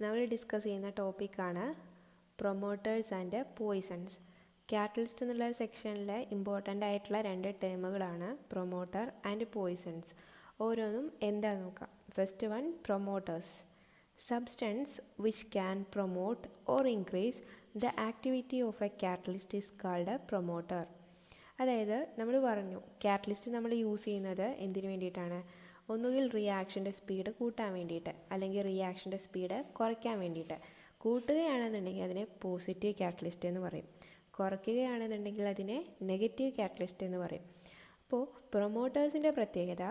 നമ്മൾ ഡിസ്കസ് ചെയ്യുന്ന ടോപ്പിക്കാണ് പ്രൊമോട്ടേഴ്സ് ആൻഡ് പോയിസൺസ്. കാറ്റലിസ്റ്റ് എന്നുള്ള സെക്ഷനിലെ ഇമ്പോർട്ടൻ്റ് ആയിട്ടുള്ള 2 ടേമുകളാണ് പ്രൊമോട്ടർ ആൻഡ് പോയിസൺസ്. ഓരോന്നും എന്താണെന്ന് നോക്കാം. First one, promoters. Substance which can promote or increase the activity of a catalyst is called A promoter. അതായത് നമ്മൾ പറഞ്ഞു, കാറ്റലിസ്റ്റ് നമ്മൾ യൂസ് ചെയ്യുന്നത് എന്തിനു വേണ്ടിയിട്ടാണ്? ഒന്നുകിൽ റിയാക്ഷൻ്റെ സ്പീഡ് കൂട്ടാൻ വേണ്ടിയിട്ട്, അല്ലെങ്കിൽ റിയാക്ഷൻ്റെ സ്പീഡ് കുറയ്ക്കാൻ വേണ്ടിയിട്ട്. കൂട്ടുകയാണെന്നുണ്ടെങ്കിൽ അതിനെ പോസിറ്റീവ് കാറ്റലിസ്റ്റ് എന്ന് പറയും, കുറയ്ക്കുകയാണെന്നുണ്ടെങ്കിൽ അതിനെ നെഗറ്റീവ് കാറ്റലിസ്റ്റ് എന്ന് പറയും. അപ്പോൾ പ്രൊമോട്ടേഴ്സിൻ്റെ പ്രത്യേകത,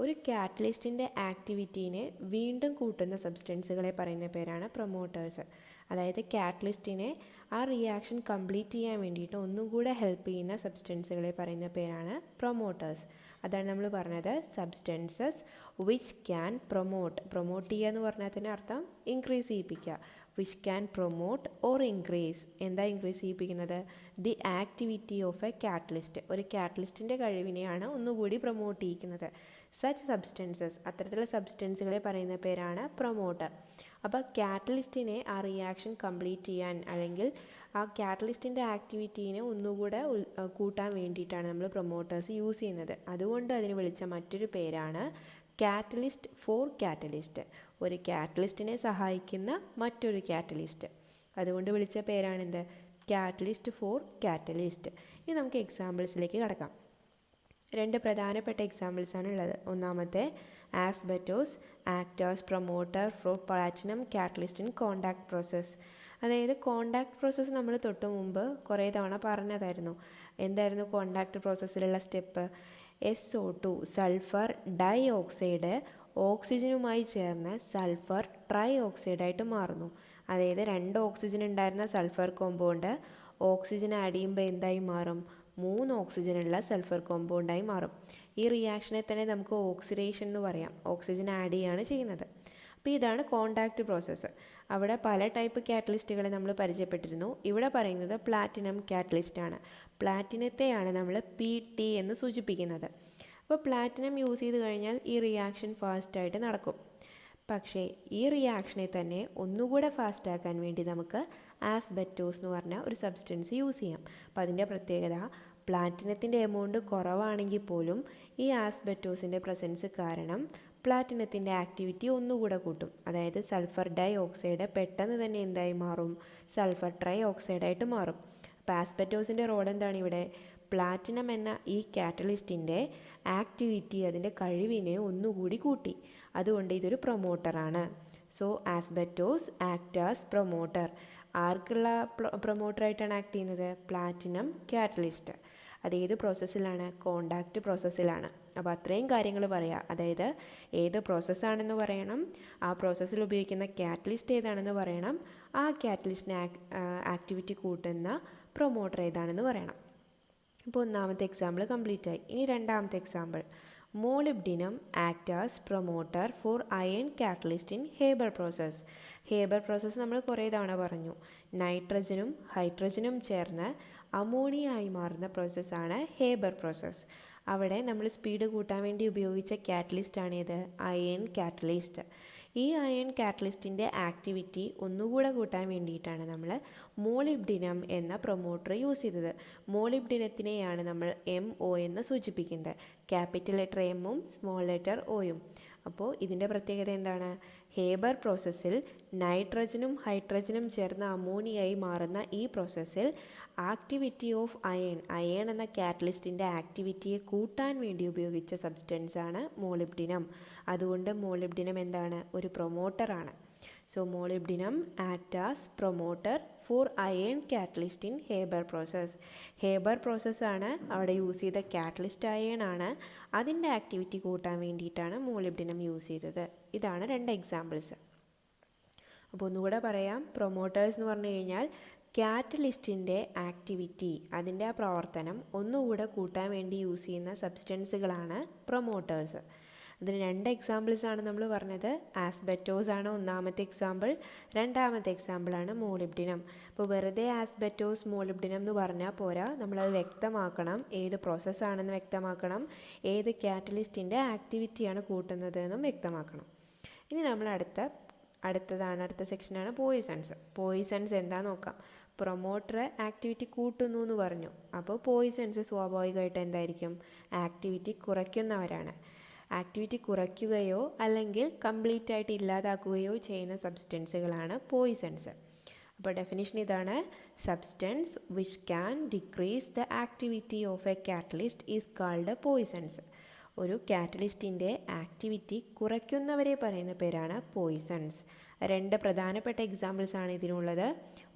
ഒരു കാറ്റലിസ്റ്റിൻ്റെ ആക്ടിവിറ്റീനെ വീണ്ടും കൂട്ടുന്ന സബ്സ്റ്റൻസുകളെ പറയുന്ന പേരാണ് പ്രൊമോട്ടേഴ്സ്. അതായത് കാറ്റലിസ്റ്റിനെ ആ റിയാക്ഷൻ കംപ്ലീറ്റ് ചെയ്യാൻ വേണ്ടിയിട്ട് ഒന്നും കൂടെ ഹെൽപ്പ് ചെയ്യുന്ന സബ്സ്റ്റൻസുകളെ പറയുന്ന പേരാണ് പ്രൊമോട്ടേഴ്സ്. അതാണ് നമ്മൾ പറഞ്ഞത്, substances which can promote. Promote ചെയ്യുക എന്ന് പറഞ്ഞാൽ തന്നെ അർത്ഥം ഇൻക്രീസ് ചെയ്യിപ്പിക്കുക. Which can promote or increase. എന്താ ഇൻക്രീസ് ചെയ്യിപ്പിക്കുന്നത്? The activity of a catalyst. ഒരു കാറ്റലിസ്റ്റിൻ്റെ കഴിവിനെയാണ് ഒന്നുകൂടി പ്രൊമോട്ട് ചെയ്യിക്കുന്നത്. സച്ച് സബ്സ്റ്റൻസസ്, അത്തരത്തിലുള്ള സബ്സ്റ്റൻസുകളെ പറയുന്ന പേരാണ് പ്രൊമോട്ടർ. അപ്പോൾ കാറ്റലിസ്റ്റിനെ ആ റിയാക്ഷൻ കംപ്ലീറ്റ് ചെയ്യാൻ, അല്ലെങ്കിൽ ആ കാറ്റലിസ്റ്റിൻ്റെ ആക്ടിവിറ്റീനെ ഒന്നുകൂടെ കൂട്ടാൻ വേണ്ടിയിട്ടാണ് നമ്മൾ പ്രൊമോട്ടേഴ്സ് യൂസ് ചെയ്യുന്നത്. അതുകൊണ്ട് അതിന് വിളിച്ച മറ്റൊരു പേരാണ് കാറ്റലിസ്റ്റ് ഫോർ കാറ്റലിസ്റ്റ്. ഒരു കാറ്റലിസ്റ്റിനെ സഹായിക്കുന്ന മറ്റൊരു കാറ്റലിസ്റ്റ്. അതുകൊണ്ട് വിളിച്ച പേരാണെന്ത്? Catalyst four catalyst. ഇനി നമുക്ക് എക്സാമ്പിൾസിലേക്ക് കടക്കാം. 2 പ്രധാനപ്പെട്ട എക്സാമ്പിൾസാണ് ഉള്ളത്. ഒന്നാമത്തെ, asbestos act as promoter for platinum catalyst in contact process. അതായത് കോണ്ടാക്ട് പ്രോസസ്സ് നമ്മൾ തൊട്ട് മുമ്പ് കുറേ തവണ പറഞ്ഞതായിരുന്നു. എന്തായിരുന്നു കോണ്ടാക്ട് പ്രോസസ്സിലുള്ള step? SO2 sulphur dioxide ഓക്സിജനുമായി ചേർന്ന് സൾഫർ ട്രൈ ഓക്സൈഡായിട്ട് മാറുന്നു. അതായത് 2 ഓക്സിജൻ ഉണ്ടായിരുന്ന സൾഫർ കോമ്പൗണ്ട് ഓക്സിജൻ ആഡ് ചെയ്യുമ്പോൾ എന്തായി മാറും? 3 ഓക്സിജനുള്ള സൾഫർ കോമ്പൗണ്ടായി മാറും. ഈ റിയാക്ഷനെ തന്നെ നമുക്ക് ഓക്സിഡേഷൻ എന്ന് പറയാം. ഓക്സിജൻ ആഡ് ചെയ്യുകയാണ് ചെയ്യുന്നത്. അപ്പോൾ ഇതാണ് കോണ്ടാക്ട് പ്രോസസ്സ്. അവിടെ പല ടൈപ്പ് കാറ്റലിസ്റ്റുകളെ നമ്മൾ പരിചയപ്പെട്ടിരുന്നു. ഇവിടെ പറയുന്നത് പ്ലാറ്റിനം കാറ്റലിസ്റ്റാണ്. പ്ലാറ്റിനത്തെയാണ് നമ്മൾ PT എന്ന് സൂചിപ്പിക്കുന്നത്. അപ്പോൾ പ്ലാറ്റിനം യൂസ് ചെയ്ത് കഴിഞ്ഞാൽ ഈ റിയാക്ഷൻ ഫാസ്റ്റായിട്ട് നടക്കും. പക്ഷേ ഈ റിയാക്ഷനെ തന്നെ ഒന്നുകൂടെ ഫാസ്റ്റ് ആക്കാൻ വേണ്ടി നമുക്ക് ആസ്ബറ്റോസ് എന്ന് പറഞ്ഞ ഒരു സബ്സ്റ്റൻസ് യൂസ് ചെയ്യാം. അപ്പോൾ അതിൻ്റെ പ്രത്യേകത, പ്ലാറ്റിനത്തിൻ്റെ എമൗണ്ട് കുറവാണെങ്കിൽ പോലും ഈ ആസ്ബറ്റോസിൻ്റെ പ്രസൻസ് കാരണം പ്ലാറ്റിനത്തിൻ്റെ ആക്ടിവിറ്റി ഒന്നുകൂടെ കൂട്ടും. അതായത് സൾഫർ ഡൈ ഓക്സൈഡ് പെട്ടെന്ന് തന്നെ എന്തായി മാറും? സൾഫർ ട്രൈ ഓക്സൈഡായിട്ട് മാറും. അപ്പോൾ ആസ്ബറ്റോസിൻ്റെ റോൾ എന്താണ് ഇവിടെ? പ്ലാറ്റിനം എന്ന ഈ കാറ്റലിസ്റ്റിൻ്റെ ആക്ടിവിറ്റി, അതിൻ്റെ കഴിവിനെ ഒന്നുകൂടി കൂട്ടി. അതുകൊണ്ട് ഇതൊരു പ്രൊമോട്ടറാണ്. So asbestos act as promoter. ആർക്കുള്ള പ്രൊമോട്ടറായിട്ടാണ് ആക്ട് ചെയ്യുന്നത്? Platinum catalyst. അത് ഏത് പ്രോസസ്സിലാണ്? കോണ്ടാക്ട് പ്രോസസ്സിലാണ്. അപ്പോൾ അത്രയും കാര്യങ്ങൾ പറയാം. അതായത് ഏത് പ്രോസസ്സാണെന്ന് പറയണം, ആ പ്രോസസ്സിൽ ഉപയോഗിക്കുന്ന കാറ്റലിസ്റ്റ് ഏതാണെന്ന് പറയണം, ആ കാറ്റലിസ്റ്റിന് ആക്ടിവിറ്റി കൂട്ടുന്ന പ്രൊമോട്ടർ ഏതാണെന്ന് പറയണം. ഇപ്പോൾ ഒന്നാമത്തെ എക്സാമ്പിൾ കംപ്ലീറ്റ് ആയി. ഇനി രണ്ടാമത്തെ example, molybdenum act as promoter for iron catalyst in Haber process. Haber process നമ്മൾ കുറേ തവണ പറഞ്ഞു. നൈട്രജനും ഹൈഡ്രജനും ചേർന്ന് അമോണിയ ആയി മാറുന്ന പ്രോസസ്സാണ് ഹേബർ പ്രോസസ്സ്. അവിടെ നമ്മൾ സ്പീഡ് കൂട്ടാൻ വേണ്ടി ഉപയോഗിച്ച കാറ്റലിസ്റ്റാണ് ഇത്? Iron catalyst. ഈ അയൺ കാറ്റലിസ്റ്റിൻ്റെ ആക്ടിവിറ്റി ഒന്നുകൂടെ കൂട്ടാൻ വേണ്ടിയിട്ടാണ് നമ്മൾ മോളിബ്ഡിനം എന്ന പ്രൊമോട്ടർ യൂസ് ചെയ്തത്. മോളിബ്ഡിനത്തിനെയാണ് നമ്മൾ MO എന്ന് സൂചിപ്പിക്കുന്നത്. ക്യാപിറ്റൽ ലെറ്റർ എമ്മും സ്മോൾ ലെറ്റർ ഒയും. അപ്പോൾ ഇതിൻ്റെ പ്രത്യേകത എന്താണ്? ഹേബർ പ്രോസസ്സിൽ നൈട്രജനും ഹൈഡ്രജനും ചേർന്ന് അമോണിയായി മാറുന്ന ഈ പ്രോസസ്സിൽ ആക്ടിവിറ്റി ഓഫ് അയൺ എന്ന കാറ്റലിസ്റ്റിൻ്റെ ആക്ടിവിറ്റിയെ കൂട്ടാൻ വേണ്ടി ഉപയോഗിച്ച സബ്സ്റ്റൻസാണ് മോളിബ്ഡിനം. അതുകൊണ്ട് മോളിബ്ഡിനം എന്താണ്? ഒരു പ്രൊമോട്ടറാണ്. So molybdenum act as promoter for iron catalyst in Haber process. Haber പ്രോസസ്സാണ് അവിടെ യൂസ് ചെയ്ത കാറ്റലിസ്റ്റ് അയൺ ആണ്. അതിൻ്റെ ആക്ടിവിറ്റി കൂട്ടാൻ വേണ്ടിയിട്ടാണ് മോളിബ്ഡിനം യൂസ് ചെയ്തത്. ഇതാണ് 2 എക്സാമ്പിൾസ്. അപ്പോൾ ഒന്നുകൂടെ പറയാം, പ്രൊമോട്ടേഴ്സ് എന്ന് പറഞ്ഞു കഴിഞ്ഞാൽ കാറ്റലിസ്റ്റിൻ്റെ ആക്ടിവിറ്റി, അതിൻ്റെ ആ പ്രവർത്തനം ഒന്നുകൂടെ കൂട്ടാൻ വേണ്ടി യൂസ് ചെയ്യുന്ന സബ്സ്റ്റൻസുകളാണ് പ്രൊമോട്ടേഴ്സ്. അതിന് 2 എക്സാമ്പിൾസാണ് നമ്മൾ പറഞ്ഞത്. ആസ്ബറ്റോസ് ആണ് ഒന്നാമത്തെ എക്സാമ്പിൾ, രണ്ടാമത്തെ എക്സാമ്പിളാണ് മോളിബ്ഡിനം. അപ്പോൾ വെറുതെ ആസ്ബറ്റോസ് മോളിബ്ഡിനം എന്ന് പറഞ്ഞാൽ പോരാ, നമ്മളത് വ്യക്തമാക്കണം. ഏത് പ്രോസസ്സാണെന്ന് വ്യക്തമാക്കണം, ഏത് കാറ്റലിസ്റ്റിൻ്റെ ആക്ടിവിറ്റിയാണ് കൂട്ടുന്നത് എന്നും വ്യക്തമാക്കണം. ഇനി നമ്മൾ അടുത്ത അടുത്ത സെക്ഷനാണ് പോയിസൺസ്. പോയിസൺസ് എന്താ നോക്കാം. പ്രൊമോട്ടർ ആക്ടിവിറ്റി കൂട്ടുന്നു എന്ന് പറഞ്ഞു. അപ്പോൾ പോയിസൺസ് സ്വാഭാവികമായിട്ട് എന്തായിരിക്കും? ആക്ടിവിറ്റി കുറയ്ക്കുന്നവരാണ്. ആക്ടിവിറ്റി കുറയ്ക്കുകയോ അല്ലെങ്കിൽ കംപ്ലീറ്റ് ആയിട്ട് ഇല്ലാതാക്കുകയോ ചെയ്യുന്ന സബ്സ്റ്റൻസുകളാണ് പോയിസൺസ്. അപ്പോൾ ഡെഫിനിഷൻ ഇതാണ്: substance which can decrease the activity of a catalyst is called poisons. ഒരു കാറ്റലിസ്റ്റിൻ്റെ ആക്ടിവിറ്റി കുറയ്ക്കുന്നവരെ പറയുന്ന പേരാണ് പോയിസൺസ്. 2 പ്രധാനപ്പെട്ട എക്സാമ്പിൾസ് ആണ് ഇതിനുള്ളത്.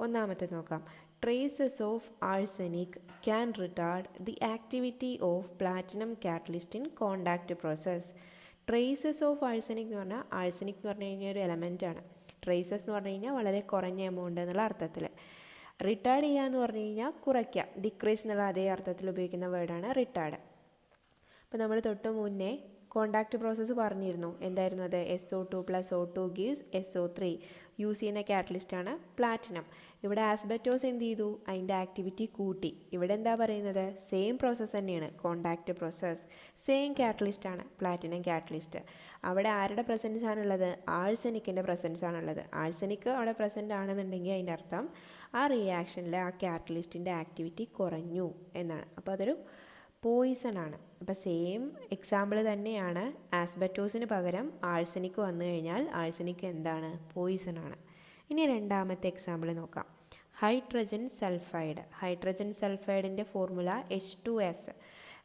ഒന്നാമത്തെ നോക്കാം. Traces of arsenic can retarded the activity of platinum catalyst in contact process. Traces of arsenic എന്ന് പറഞ്ഞാൽ, ആഴ്സനിക് എന്ന് പറഞ്ഞു കഴിഞ്ഞാൽ ഒരു എലമെൻ്റ് ആണ്. ട്രേസസ് എന്ന് പറഞ്ഞു കഴിഞ്ഞാൽ വളരെ കുറഞ്ഞ എമൗണ്ട് എന്നുള്ള അർത്ഥത്തിൽ. റിട്ടാർഡ് ചെയ്യുക എന്ന് പറഞ്ഞു കഴിഞ്ഞാൽ കുറയ്ക്കുക, ഡിക്രീസ് എന്നുള്ള അതേ അർത്ഥത്തിൽ ഉപയോഗിക്കുന്ന വേർഡാണ് റിട്ടാർഡ്. അപ്പോൾ നമ്മൾ തൊട്ട് മുന്നേ കോണ്ടാക്ട് പ്രോസസ്സ് പറഞ്ഞിരുന്നു. എന്തായിരുന്നു അത്? SO2 + O2 gives SO3. Use ചെയ്യുന്ന കാറ്റലിസ്റ്റാണ് പ്ലാറ്റിനം. ഇവിടെ ആസ്ബറ്റോസ് എന്ത് ചെയ്തു? അതിൻ്റെ ആക്ടിവിറ്റി കൂട്ടി. ഇവിടെ എന്താ പറയുന്നത്? സെയിം പ്രോസസ്സ് തന്നെയാണ്, കോണ്ടാക്ട് പ്രോസസ്സ്. സെയിം കാറ്റലിസ്റ്റാണ് പ്ലാറ്റിനം കാറ്റലിസ്റ്റ്. അവിടെ ആരുടെ പ്രസൻസ് ആണുള്ളത്? ആഴ്സനിക്കിൻ്റെ പ്രസൻസ് ആണുള്ളത്. ആഴ്സനിക്ക് അവിടെ പ്രസൻ്റ് ആണെന്നുണ്ടെങ്കിൽ അതിൻ്റെ അർത്ഥം ആ റിയാക്ഷനിൽ ആ കാറ്റലിസ്റ്റിൻ്റെ ആക്ടിവിറ്റി കുറഞ്ഞു എന്നാണ്. അപ്പോൾ അതൊരു പോയിസൺ ആണ്. അപ്പോൾ സെയിം എക്സാമ്പിൾ തന്നെയാണ്. ആസ്ബറ്റോസിന് പകരം ആഴ്സനിക് വന്നു കഴിഞ്ഞാൽ ആഴ്സനിക് എന്താണ്? പോയിസൺ ആണ്. ഇനി രണ്ടാമത്തെ എക്സാമ്പിൾ നോക്കാം. Hydrogen sulphide. ഹൈഡ്രജൻ സൾഫൈഡിൻ്റെ ഫോർമുല H2S.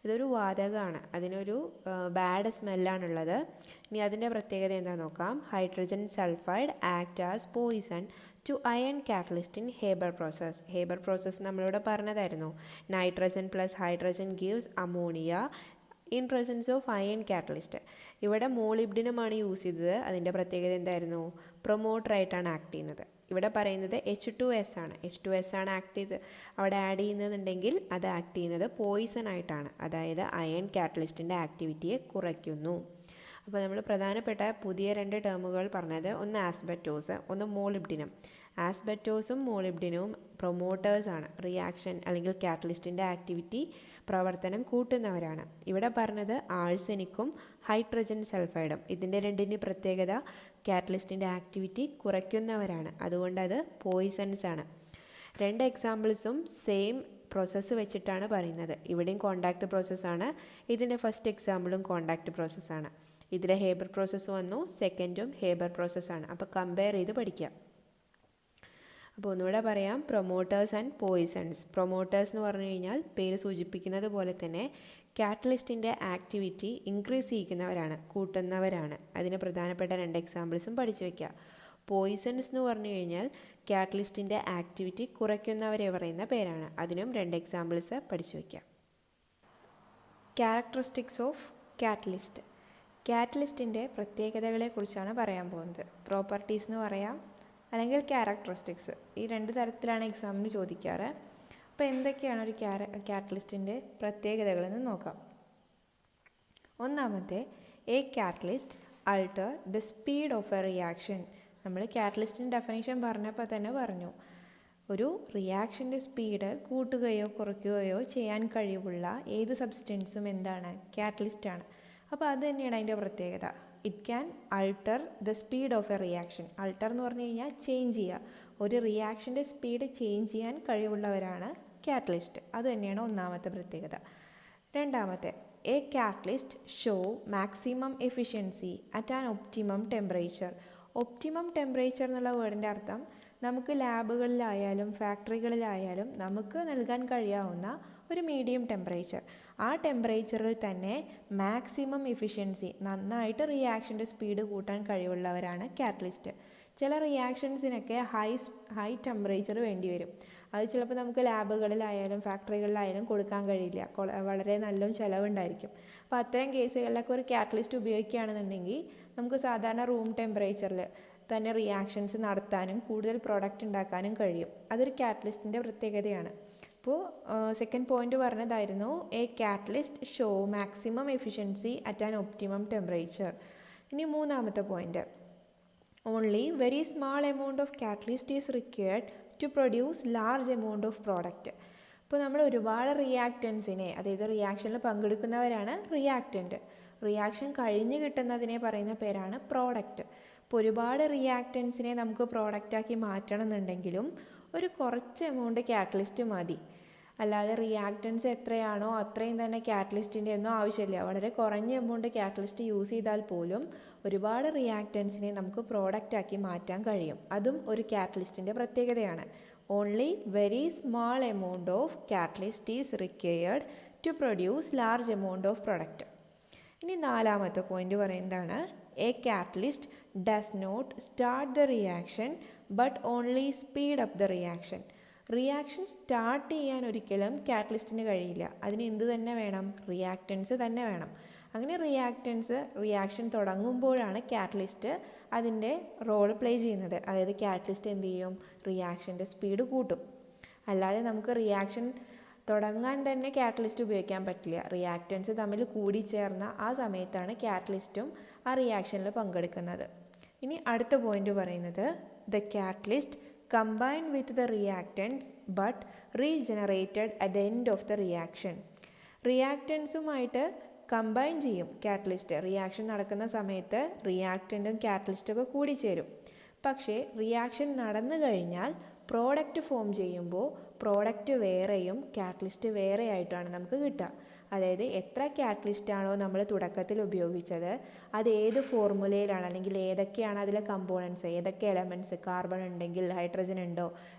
ഇതൊരു വാതകമാണ്, അതിനൊരു ബാഡ് സ്മെല്ലാണുള്ളത്. ഇനി അതിൻ്റെ പ്രത്യേകത എന്താ നോക്കാം. Hydrogen sulphide act as poison to iron catalyst in Haber process. Haber process നമ്മളിവിടെ പറഞ്ഞതായിരുന്നു. Nitrogen + hydrogen gives ammonia in presence of iron catalyst. ഇവിടെ മോളിബ്ഡിനമാണ് യൂസ് ചെയ്തത്. അതിൻ്റെ പ്രത്യേകത എന്തായിരുന്നു? പ്രൊമോട്ടറായിട്ടാണ് ആക്ട് ചെയ്യുന്നത്. ഇവിടെ പറയുന്നത് H2S ആണ്. H2S ആണ് ആക്ട് ചെയ്ത് അവിടെ ആഡ് ചെയ്യുന്നതെന്നുണ്ടെങ്കിൽ അത് ആക്ട് ചെയ്യുന്നത് പോയിസൺ ആയിട്ടാണ്. അതായത് അയൺ കാറ്റലിസ്റ്റിൻ്റെ ആക്ടിവിറ്റിയെ കുറയ്ക്കുന്നു. അപ്പോൾ നമ്മൾ പ്രധാനപ്പെട്ട പുതിയ 2 ടേമുകൾ പറഞ്ഞത്, ഒന്ന് ആസ്ബറ്റോസ്, ഒന്ന് മോളിബ്ഡിനം. ആസ്ബറ്റോസും മോളിബ്ഡിനവും പ്രൊമോട്ടേഴ്സാണ്. റിയാക്ഷൻ അല്ലെങ്കിൽ കാറ്റലിസ്റ്റിൻ്റെ ആക്ടിവിറ്റി പ്രവർത്തനം കൂട്ടുന്നവരാണ്. ഇവിടെ പറഞ്ഞത് ആഴ്സനിക്കും ഹൈഡ്രജൻ സൾഫൈഡും. ഇതിൻ്റെ രണ്ടിൻ്റെ പ്രത്യേകത കാറ്റലിസ്റ്റിൻ്റെ ആക്ടിവിറ്റി കുറയ്ക്കുന്നവരാണ്. അതുകൊണ്ട് അത് പോയിസൺസ് ആണ്. 2 എക്സാമ്പിൾസും സെയിം പ്രോസസ്സ് വെച്ചിട്ടാണ് പറയുന്നത്. ഇവിടെയും കോണ്ടാക്ട് പ്രോസസ്സാണ്. ഇതിൻ്റെ ഫസ്റ്റ് എക്സാമ്പിളും കോണ്ടാക്ട് പ്രോസസ്സാണ്. ഇതിൽ ഹേബർ പ്രോസസ്സ് വന്നു, സെക്കൻഡും ഹേബർ പ്രോസസ്സാണ്. അപ്പോൾ കമ്പയർ ചെയ്ത് പഠിക്കുക. അപ്പോൾ ഒന്നുകൂടെ പറയാം. Promoters and poisons. പ്രൊമോട്ടേഴ്സ് എന്ന് പറഞ്ഞു കഴിഞ്ഞാൽ പേര് സൂചിപ്പിക്കുന്നത് പോലെ തന്നെ കാറ്റലിസ്റ്റിൻ്റെ ആക്ടിവിറ്റി ഇൻക്രീസ് ചെയ്യിക്കുന്നവരാണ്, കൂട്ടുന്നവരാണ്. അതിന് പ്രധാനപ്പെട്ട 2 എക്സാമ്പിൾസും പഠിച്ചു വയ്ക്കുക. പോയിസൺസ് എന്ന് പറഞ്ഞു കഴിഞ്ഞാൽ കാറ്റലിസ്റ്റിൻ്റെ ആക്ടിവിറ്റി കുറയ്ക്കുന്നവരെ പറയുന്ന പേരാണ്. അതിനും 2 എക്സാമ്പിൾസ് പഠിച്ചു വയ്ക്കുക. Characteristics of catalyst. കാറ്റലിസ്റ്റിൻ്റെ പ്രത്യേകതകളെക്കുറിച്ചാണ് പറയാൻ പോകുന്നത്. പ്രോപ്പർട്ടീസ് എന്ന് പറയാം, അല്ലെങ്കിൽ ക്യാരക്ടറിസ്റ്റിക്സ്. ഈ 2 തരത്തിലാണ് എക്സാമിന് ചോദിക്കാറ്. അപ്പോൾ എന്തൊക്കെയാണ് ഒരു കാറ്റലിസ്റ്റിൻ്റെ പ്രത്യേകതകളെന്ന് നോക്കാം. ഒന്നാമത്തെ, A catalyst alter the speed of A reaction. നമ്മൾ കാറ്റലിസ്റ്റിൻ്റെ ഡെഫിനേഷൻ പറഞ്ഞപ്പോൾ തന്നെ പറഞ്ഞു, ഒരു റിയാക്ഷൻ്റെ സ്പീഡ് കൂട്ടുകയോ കുറയ്ക്കുകയോ ചെയ്യാൻ കഴിവുള്ള ഏത് സബ്സ്റ്റൻസും എന്താണ്? കാറ്റലിസ്റ്റാണ്. അപ്പോൾ അത് തന്നെയാണ് അതിൻ്റെ പ്രത്യേകത. It can alter the speed of A reaction. Alter എന്ന് പറഞ്ഞു കഴിഞ്ഞാൽ ചേഞ്ച് ചെയ്യുക. ഒരു റിയാക്ഷൻ്റെ സ്പീഡ് ചേഞ്ച് ചെയ്യാൻ കഴിവുള്ളവരാണ് കാറ്റലിസ്റ്റ്. അത് തന്നെയാണ് ഒന്നാമത്തെ പ്രത്യേകത. രണ്ടാമത്തെ, A catalyst show maximum efficiency at an optimum temperature. Optimum temperature എന്നുള്ള വേർഡിൻ്റെ അർത്ഥം നമുക്ക് ലാബുകളിലായാലും ഫാക്ടറികളിലായാലും നമുക്ക് നൽകാൻ കഴിയാവുന്ന ഒരു മീഡിയം ടെമ്പറേച്ചർ. ആ ടെമ്പറേച്ചറിൽ തന്നെ മാക്സിമം എഫിഷ്യൻസി, നന്നായിട്ട് റിയാക്ഷൻ്റെ സ്പീഡ് കൂട്ടാൻ കഴിവുള്ളവരാണ് കാറ്റലിസ്റ്റ്. ചില റിയാക്ഷൻസിനൊക്കെ ഹൈ ടെമ്പറേച്ചർ വേണ്ടി വരും. അത് ചിലപ്പോൾ നമുക്ക് ലാബുകളിലായാലും ഫാക്ടറികളിലായാലും കൊടുക്കാൻ കഴിയില്ല, വളരെ നല്ല ചിലവുണ്ടായിരിക്കും. അപ്പോൾ അത്തരം കേസുകളിലൊക്കെ ഒരു കാറ്റലിസ്റ്റ് ഉപയോഗിക്കുകയാണെന്നുണ്ടെങ്കിൽ നമുക്ക് സാധാരണ റൂം ടെമ്പറേച്ചറിൽ തന്നെ റിയാക്ഷൻസ് നടത്താനും കൂടുതൽ പ്രോഡക്റ്റ് ഉണ്ടാക്കാനും കഴിയും. അതൊരു കാറ്റലിസ്റ്റിൻ്റെ പ്രത്യേകതയാണ്. അപ്പോൾ സെക്കൻഡ് പോയിന്റ് പറഞ്ഞതായിരുന്നു, a catalyst show maximum efficiency at an optimum temperature. ഇനി മൂന്നാമത്തെ point, only very small amount of catalyst is required to produce large amount of product. ഇപ്പോൾ നമ്മൾ ഒരുപാട് റിയാക്റ്റൻസിനെ, അതായത് റിയാക്ഷനിൽ പങ്കെടുക്കുന്നവരാണ് റിയാക്റ്റൻറ്റ്. റിയാക്ഷൻ കഴിഞ്ഞ് കിട്ടുന്നതിനെ പറയുന്ന പേരാണ് പ്രോഡക്റ്റ്. ഇപ്പോൾ ഒരുപാട് റിയാക്റ്റൻസിനെ നമുക്ക് പ്രോഡക്റ്റാക്കി മാറ്റണം എന്നുണ്ടെങ്കിലും ഒരു കുറച്ച് എമൗണ്ട് കാറ്റലിസ്റ്റ് മതി. അല്ലാതെ റിയാക്റ്റൻസ് എത്രയാണോ അത്രയും തന്നെ കാറ്റലിസ്റ്റിൻ്റെ ഒന്നും ആവശ്യമില്ല. വളരെ കുറഞ്ഞ എമൗണ്ട് കാറ്റലിസ്റ്റ് യൂസ് ചെയ്താൽ പോലും ഒരുപാട് റിയാക്റ്റൻസിനെ നമുക്ക് പ്രോഡക്റ്റാക്കി മാറ്റാൻ കഴിയും. അതും ഒരു കാറ്റലിസ്റ്റിൻ്റെ പ്രത്യേകതയാണ്. Only very small amount of catalyst is required to produce large amount of product. ഇനി നാലാമത്തെ പോയിന്റ് പറയുന്നതാണ് a catalyst does not start the reaction but only speed up the reaction. Reaction start ചെയ്യാൻ ഒരിക്കലും കാറ്റലിസ്റ്റിന് കഴിയില്ല. അതിന് എന്ത് തന്നെ വേണം? റിയാക്റ്റൻസ് തന്നെ വേണം. അങ്ങനെ റിയാക്ഷൻ തുടങ്ങുമ്പോഴാണ് കാറ്റലിസ്റ്റ് അതിൻ്റെ റോൾ പ്ലേ ചെയ്യുന്നത്. അതായത് കാറ്റലിസ്റ്റ് എന്ത് ചെയ്യും? റിയാക്ഷൻ്റെ സ്പീഡ് കൂട്ടും. അല്ലാതെ നമുക്ക് റിയാക്ഷൻ തുടങ്ങാൻ തന്നെ കാറ്റലിസ്റ്റ് ഉപയോഗിക്കാൻ പറ്റില്ല. റിയാക്റ്റൻസ് തമ്മിൽ കൂടിച്ചേർന്ന ആ സമയത്താണ് കാറ്റലിസ്റ്റും ആ റിയാക്ഷനിൽ പങ്കെടുക്കുന്നത്. ഇനി അടുത്ത പോയിന്റ് പറയുന്നത് the catalyst combine with the reactants but regenerated at the end of the reaction. റിയാക്റ്റൻസുമായിട്ട് കമ്പൈൻ ചെയ്യും കാറ്റലിസ്റ്റ്. റിയാക്ഷൻ നടക്കുന്ന സമയത്ത് റിയാക്റ്റൻറ്റും കാറ്റലിസ്റ്റൊക്കെ കൂടിച്ചേരും. പക്ഷേ റിയാക്ഷൻ നടന്നു കഴിഞ്ഞാൽ പ്രോഡക്റ്റ് ഫോം ചെയ്യുമ്പോൾ പ്രോഡക്റ്റ് വേറെയും കാറ്റലിസ്റ്റ് വേറെ ആയിട്ടാണ് നമുക്ക് കിട്ടുക. അതായത് എത്ര കാറ്റലിസ്റ്റാണോ നമ്മൾ തുടക്കത്തിൽ ഉപയോഗിച്ചത് അത് ഏത് ഫോർമുലയിലാണ് അല്ലെങ്കിൽ ഏതൊക്കെയാണ് അതിലെ കമ്പോണൻസ്, ഏതൊക്കെ എലമെൻറ്റ്സ്, കാർബൺ ഉണ്ടെങ്കിൽ ഹൈഡ്രജൻ ഉണ്ടോ,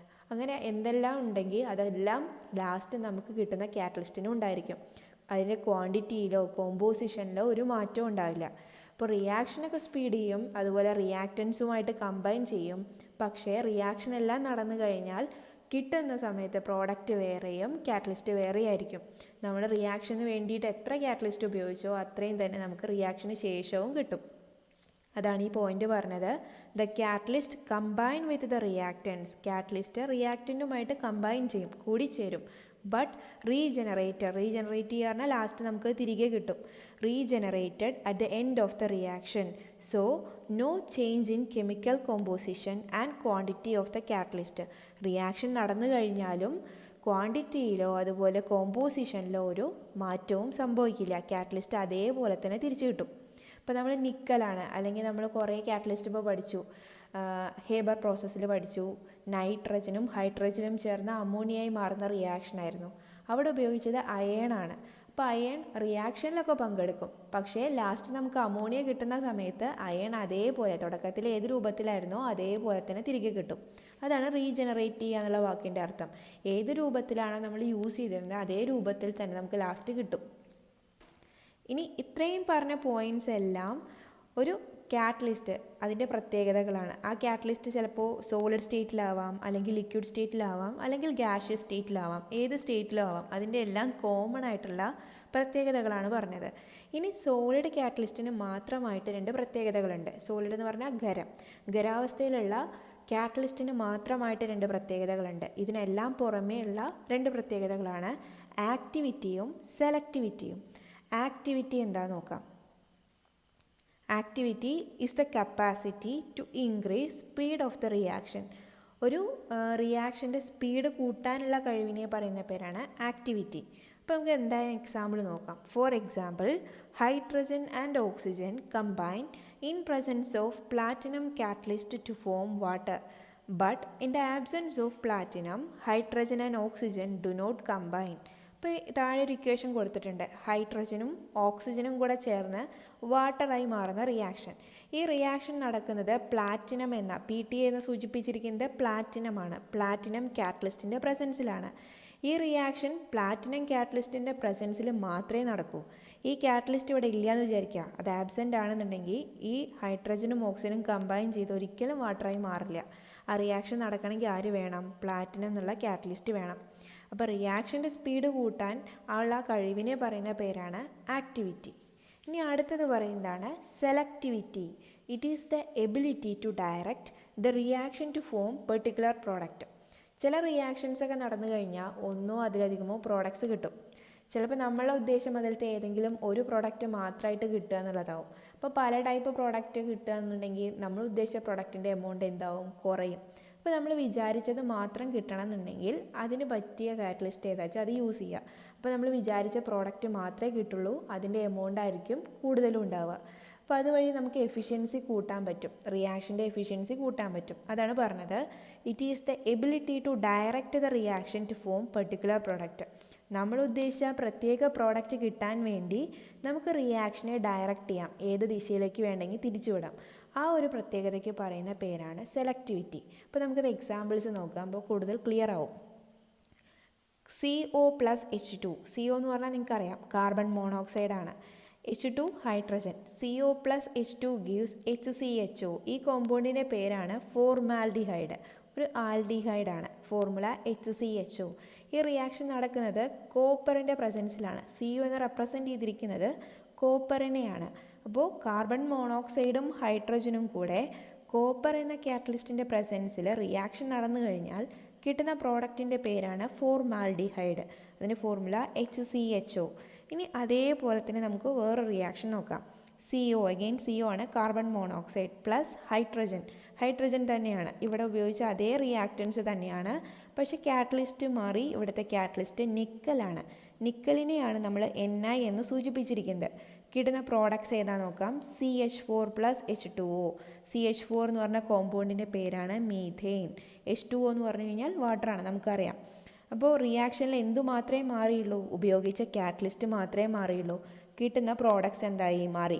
അങ്ങനെ എന്തെല്ലാം ഉണ്ടെങ്കിൽ അതെല്ലാം ലാസ്റ്റ് നമുക്ക് കിട്ടുന്ന കാറ്റലിസ്റ്റിനും ഉണ്ടായിരിക്കും. അതിൻ്റെ ക്വാണ്ടിറ്റിയിലോ കോമ്പോസിഷനിലോ ഒരു മാറ്റവും ഉണ്ടാവില്ല. അപ്പോൾ റിയാക്ഷനൊക്കെ സ്പീഡ് ചെയ്യും, അതുപോലെ റിയാക്റ്റൻസുമായിട്ട് കമ്പൈൻ ചെയ്യും. പക്ഷേ റിയാക്ഷൻ എല്ലാം നടന്നു കഴിഞ്ഞാൽ കിട്ടുന്ന സമയത്ത് പ്രോഡക്റ്റ് വേറെയും കാറ്റലിസ്റ്റ് വേറെയായിരിക്കും. നമ്മൾ റിയാക്ഷന് വേണ്ടിയിട്ട് എത്ര കാറ്റലിസ്റ്റ് ഉപയോഗിച്ചോ അത്രയും തന്നെ നമുക്ക് റിയാക്ഷന് ശേഷവും കിട്ടും. അതാണ് ഈ പോയിന്റ് പറഞ്ഞത്. The catalyst combine with the reactants. Catalyst റിയാക്റ്റൻറ്റുമായിട്ട് കമ്പൈൻ ചെയ്യും, കൂടിച്ചേരും. ബട്ട് റീജനറേറ്റ് ചെയ്യുക ലാസ്റ്റ് നമുക്ക് തിരികെ കിട്ടും. Regenerated at the end of the reaction. So no change in chemical composition and quantity of the catalyst. Reaction നടന്നു കഴിഞ്ഞാലും ക്വാണ്ടിറ്റിയിലോ അതുപോലെ കോമ്പോസിഷനിലോ ഒരു മാറ്റവും സംഭവിക്കില്ല. കാറ്റലിസ്റ്റ് അതേപോലെ തന്നെ തിരിച്ചു കിട്ടും. ഇപ്പോൾ നമ്മൾ നിക്കലാണ്, അല്ലെങ്കിൽ നമ്മൾ കുറേ കാറ്റലിസ്റ്റ് ഇപ്പോൾ പഠിച്ചു, ഹേബർ പ്രോസസ്സിൽ പഠിച്ചു. നൈട്രജനും ഹൈഡ്രജനും ചേർന്ന് അമോണിയായി മാറുന്ന റിയാക്ഷനായിരുന്നു. അവിടെ ഉപയോഗിച്ചത് അയേണാണ്. അപ്പോൾ അയേൺ റിയാക്ഷനിലൊക്കെ പങ്കെടുക്കും. പക്ഷേ ലാസ്റ്റ് നമുക്ക് അമോണിയ കിട്ടുന്ന സമയത്ത് അയേൺ അതേപോലെ തുടക്കത്തിൽ ഏത് രൂപത്തിലായിരുന്നോ അതേപോലെ തന്നെ തിരികെ കിട്ടും. അതാണ് റീജനറേറ്റ് ചെയ്യുക എന്നുള്ള വാക്കിൻ്റെ അർത്ഥം. ഏത് രൂപത്തിലാണോ നമ്മൾ യൂസ് ചെയ്തിരുന്നത് അതേ രൂപത്തിൽ തന്നെ നമുക്ക് ലാസ്റ്റ് കിട്ടും. ഇനി ഇത്രയും പറഞ്ഞ പോയിൻറ്റ്സ് എല്ലാം ഒരു കാറ്റലിസ്റ്റ് അതിൻ്റെ പ്രത്യേകതകളാണ്. ആ കാറ്റലിസ്റ്റ് ചിലപ്പോൾ സോളിഡ് സ്റ്റേറ്റിലാവാം, അല്ലെങ്കിൽ ലിക്വിഡ് സ്റ്റേറ്റിലാവാം, അല്ലെങ്കിൽ ഗ്യാഷ്യസ് സ്റ്റേറ്റിലാവാം, ഏത് സ്റ്റേറ്റിലും ആവാം. അതിൻ്റെ എല്ലാം കോമൺ ആയിട്ടുള്ള പ്രത്യേകതകളാണ് പറഞ്ഞത്. ഇനി സോളിഡ് കാറ്റലിസ്റ്റിന് മാത്രമായിട്ട് രണ്ട് പ്രത്യേകതകളുണ്ട്. സോളിഡ് എന്ന് പറഞ്ഞാൽ ഖരാവസ്ഥയിലുള്ള കാറ്റലിസ്റ്റിന് മാത്രമായിട്ട് രണ്ട് പ്രത്യേകതകളുണ്ട്. ഇതിനെല്ലാം പുറമേ ഉള്ള രണ്ട് പ്രത്യേകതകളാണ് ആക്ടിവിറ്റിയും സെലക്ടിവിറ്റിയും. ആക്ടിവിറ്റി എന്താ നോക്കാം. Activity is the capacity to increase speed of the reaction. ഒരു റിയാക്ഷൻ്റെ സ്പീഡ് കൂട്ടാനുള്ള കഴിവിനെ പറയുന്ന പേരാണ് ആക്ടിവിറ്റി. അപ്പോൾ നമുക്ക് എന്തായാലും എക്സാമ്പിൾ നോക്കാം. For example, hydrogen and oxygen combine in presence of platinum catalyst to form water. But in the absence of platinum, hydrogen and oxygen do not combine. ഇപ്പോൾ താഴെ ഒരു ഇക്വേഷൻ കൊടുത്തിട്ടുണ്ട്. ഹൈഡ്രജനും ഓക്സിജനും കൂടെ ചേർന്ന് വാട്ടറായി മാറുന്ന റിയാക്ഷൻ. ഈ റിയാക്ഷൻ നടക്കുന്നത് പ്ലാറ്റിനം എന്ന PTA എന്ന് സൂചിപ്പിച്ചിരിക്കുന്നത് പ്ലാറ്റിനമാണ്. പ്ലാറ്റിനം കാറ്റലിസ്റ്റിൻ്റെ പ്രസൻസിലാണ്. ഈ റിയാക്ഷൻ പ്ലാറ്റിനം കാറ്റലിസ്റ്റിൻ്റെ പ്രസൻസിൽ മാത്രമേ നടക്കൂ. ഈ കാറ്റലിസ്റ്റ് ഇവിടെ ഇല്ലയെന്ന് വിചാരിക്കുക, അത് ആബ്സെൻ്റ് ആണെന്നുണ്ടെങ്കിൽ ഈ ഹൈഡ്രജനും ഓക്സിജനും കമ്പൈൻ ചെയ്ത് ഒരിക്കലും വാട്ടറായി മാറില്ല. ആ റിയാക്ഷൻ നടക്കണമെങ്കിൽ ആര് വേണം? പ്ലാറ്റിനം എന്നുള്ള കാറ്റലിസ്റ്റ് വേണം. അപ്പോൾ റിയാക്ഷൻ്റെ സ്പീഡ് കൂട്ടാൻ ഉള്ള കഴിവിനെ പറയുന്ന പേരാണ് ആക്ടിവിറ്റി. ഇനി അടുത്തത് പറയുന്നതാണ് selectivity. It is the ability to direct the reaction to form particular product. ചില റിയാക്ഷൻസൊക്കെ നടന്നു കഴിഞ്ഞാൽ ഒന്നോ അതിലധികമോ പ്രോഡക്ട്സ് കിട്ടും. ചിലപ്പോൾ നമ്മളെ ഉദ്ദേശം അതിലത്തെ ഏതെങ്കിലും ഒരു പ്രോഡക്റ്റ് മാത്രമായിട്ട് കിട്ടുക എന്നുള്ളതാവും. അപ്പോൾ പല ടൈപ്പ് പ്രോഡക്റ്റ് കിട്ടുക എന്നുണ്ടെങ്കിൽ നമ്മൾ ഉദ്ദേശിച്ച പ്രോഡക്റ്റിൻ്റെ എമൗണ്ട് എന്താവും? കുറയും. അപ്പോൾ നമ്മൾ വിചാരിച്ചത് മാത്രം കിട്ടണം എന്നുണ്ടെങ്കിൽ അതിന് പറ്റിയ കാറ്റലിസ്റ്റ് ഏതാ വെച്ചാൽ അത് യൂസ് ചെയ്യുക. അപ്പോൾ നമ്മൾ വിചാരിച്ച പ്രോഡക്റ്റ് മാത്രമേ കിട്ടുള്ളൂ, അതിൻ്റെ എമൗണ്ട് ആയിരിക്കും കൂടുതലും ഉണ്ടാവുക. അപ്പോൾ അതുവഴി നമുക്ക് എഫിഷ്യൻസി കൂട്ടാൻ പറ്റും, റിയാക്ഷൻ്റെ എഫിഷ്യൻസി കൂട്ടാൻ പറ്റും. അതാണ് പറഞ്ഞത്, it is the ability to direct the reaction to form particular product. നമ്മൾ ഉദ്ദേശിച്ച പ്രത്യേക പ്രോഡക്റ്റ് കിട്ടാൻ വേണ്ടി നമുക്ക് റിയാക്ഷനെ ഡയറക്റ്റ് ചെയ്യാം, ഏത് ദിശയിലേക്ക് വേണമെങ്കിൽ തിരിച്ചുവിടാം. ആ ഒരു പ്രത്യേകതയ്ക്ക് പറയുന്ന പേരാണ് സെലക്ടിവിറ്റി. അപ്പോൾ നമുക്കത് എക്സാമ്പിൾസ് നോക്കാം, അപ്പോൾ കൂടുതൽ ക്ലിയർ ആവും. CO+H2, CO എന്ന് പറഞ്ഞാൽ നിങ്ങൾക്കറിയാം കാർബൺ മോണോക്സൈഡാണ്. H2 hydrogen. CO+H2 gives HCHO. ഈ കോമ്പൗണ്ടിൻ്റെ പേരാണ് ഫോർമാൽഡിഹൈഡ്, ഒരു ആൽഡിഹൈഡാണ്. Formula HCHO. ഈ റിയാക്ഷൻ നടക്കുന്നത് കോപ്പറിൻ്റെ പ്രസൻസിലാണ്. CO എന്ന് റെപ്രസെൻറ്റ് ചെയ്തിരിക്കുന്നത് കോപ്പറിനെയാണ്. അപ്പോൾ കാർബൺ മോണോക്സൈഡും ഹൈഡ്രജനും കൂടെ കോപ്പർ എന്ന കാറ്റലിസ്റ്റിൻ്റെ പ്രസൻസിൽ റിയാക്ഷൻ നടന്നു കഴിഞ്ഞാൽ കിട്ടുന്ന പ്രോഡക്റ്റിൻ്റെ പേരാണ് ഫോർമാൽഡിഹൈഡ്. അതിൻ്റെ ഫോർമുല HCHO. ഇനി അതേപോലെ തന്നെ നമുക്ക് വേറെ റിയാക്ഷൻ നോക്കാം. CO, അഗെയിൻ CO ആണ്, carbon monoxide plus hydrogen. Hydrogen തന്നെയാണ്, ഇവിടെ ഉപയോഗിച്ച അതേ റിയാക്റ്റൻസ് തന്നെയാണ്, പക്ഷേ കാറ്റലിസ്റ്റ് മാറി. ഇവിടുത്തെ കാറ്റലിസ്റ്റ് നിക്കലാണ്. നിക്കലിനെയാണ് നമ്മൾ Ni എന്ന് സൂചിപ്പിച്ചിരിക്കുന്നത്. കിട്ടുന്ന പ്രോഡക്ട്സ് ഏതാ നോക്കാം. CH4+H2O. CH4 എന്ന് പറഞ്ഞ കോമ്പൗണ്ടിൻ്റെ പേരാണ് മീഥെയിൻ. H2O എന്ന് പറഞ്ഞു കഴിഞ്ഞാൽ വാട്ടറാണ്, നമുക്കറിയാം. അപ്പോൾ റിയാക്ഷനിൽ എന്തു മാത്രമേ മാറിയുള്ളൂ, ഉപയോഗിച്ച കാറ്റലിസ്റ്റ് മാത്രമേ മാറിയുള്ളൂ, കിട്ടുന്ന പ്രോഡക്ട്സ് എന്തായി മാറി.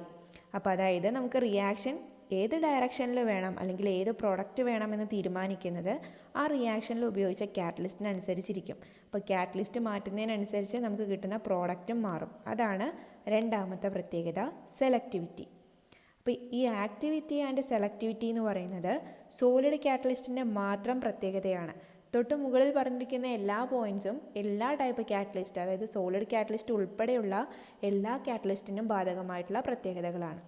അപ്പോൾ അതായത് നമുക്ക് റിയാക്ഷൻ ഏത് ഡയറക്ഷനിൽ വേണം അല്ലെങ്കിൽ ഏത് പ്രോഡക്റ്റ് വേണമെന്ന് തീരുമാനിക്കുന്നത് ആ റിയാക്ഷനിൽ ഉപയോഗിച്ച കാറ്റലിസ്റ്റിനനുസരിച്ചിരിക്കും. അപ്പോൾ കാറ്റലിസ്റ്റ് മാറ്റുന്നതിനനുസരിച്ച് നമുക്ക് കിട്ടുന്ന പ്രോഡക്റ്റും മാറും. അതാണ് രണ്ടാമത്തെ പ്രത്യേകത, സെലക്ടിവിറ്റി. അപ്പോൾ ഈ ആക്ടിവിറ്റി ആൻഡ് സെലക്ടിവിറ്റി എന്ന് പറയുന്നത് സോളിഡ് കാറ്റലിസ്റ്റിൻ്റെ മാത്രം പ്രത്യേകതയാണ്. തൊട്ട് മുകളിൽ പറഞ്ഞിരിക്കുന്ന എല്ലാ പോയിൻറ്റ്സും എല്ലാ ടൈപ്പ് കാറ്റലിസ്റ്റ്, അതായത് സോളിഡ് കാറ്റലിസ്റ്റ് ഉൾപ്പെടെയുള്ള എല്ലാ കാറ്റലിസ്റ്റിനും ബാധകമായിട്ടുള്ള പ്രത്യേകതകളാണ്.